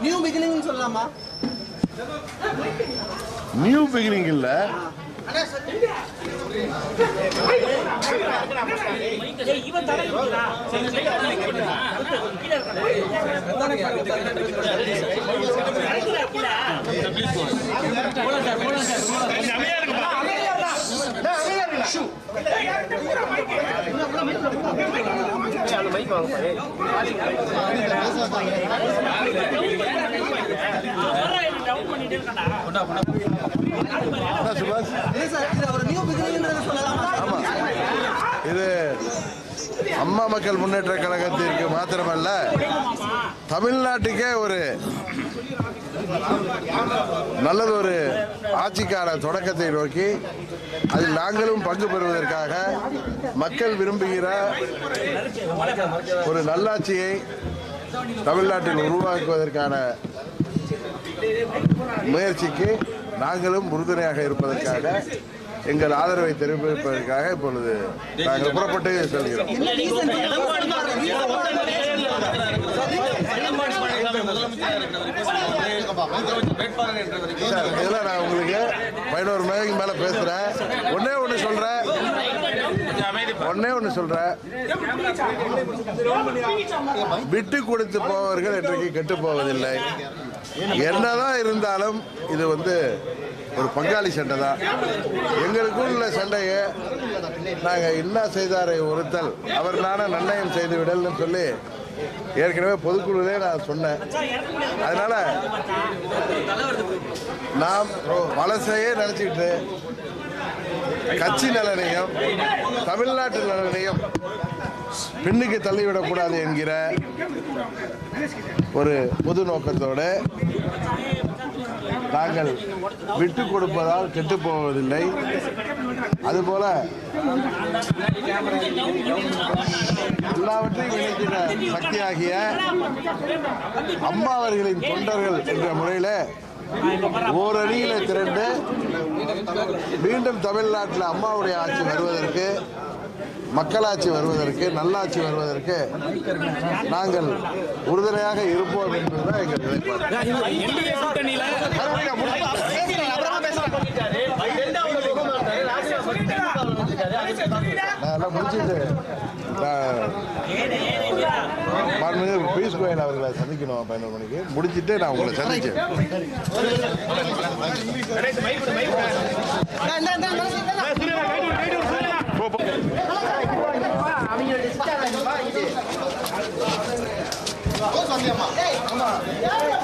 New beginning சொல்லலாமா? New beginning இல்ல, இது அம்மா மக்கள் முன்னேற்ற கழகத்திற்கு மாத்திரமல்ல, தமிழ்நாட்டுக்கே ஒரு நல்லதொரு ஆட்சிக்கான தொடக்கத்தை நோக்கி அதில் நாங்களும் பங்கு பெறுவதற்காக மக்கள் விரும்புகிற ஒரு நல்லாட்சியை தமிழ்நாட்டில் உருவாக்குவதற்கான முயற்சிக்கு நாங்களும் உறுதுணையாக இருப்பதற்காக எங்கள் ஆதரவை தெரிவிப்பதற்காக இப்பொழுது நாங்கள் புறப்பட்டு செல்கிறோம். இதெல்லாம் நான் உங்களுக்கு 11 மணிக்கு மேல பேசுறேன். ஒன்னே ஒன்று சொல்றேன், விட்டு கொடுத்து போவர்கள் இன்றைக்கு கெட்டு போவதில்லை. என்னதான் இருந்தாலும் இது ஒரு பங்காளி சண்டை தான். எங்களுக்குள்ள சண்டையை நாங்கள் இன்னா செய்தாரை ஒருத்தல் அவர் நானே நன்னயம் செய்து விடல்னு சொல்லி ஏற்கனவே பொதுக்குழுவே நான் சொன்னேன். அதனால நாம் வலசையே நினைச்சுக்கிட்டு கட்சி நலனையும் தமிழ்நாட்டு நலனையும் பின்னுக்கு தள்ளிவிடக்கூடாது என்கிற ஒரு பொது நோக்கத்தோடு நாங்கள் விட்டு கொடுப்பதால் கெட்டு போவதில்லை. அதுபோல எல்லாவற்றையும் இணைக்கிற சக்தியாகிய அம்மா அவர்களின் தொண்டர்கள் என்ற முறையில் ஓரணியில திரண்டு மீண்டும் தமிழ்நாட்டில் அம்மாவுடைய ஆட்சி வருவதற்கு, மக்களாட்சி வருவதற்கு, நல்லாட்சி வருவதற்கு நாங்கள் உறுதுணையாக இருப்போம் என்பதுதான் எங்கள் நிலைப்பாடு. நான் முடிச்சுட்டு பியூஷ் கோயல் அவர்களை சந்திக்கணும் 11 மணிக்கு. முடிச்சுட்டு நான் உங்களை சந்திச்சேன். அவங்க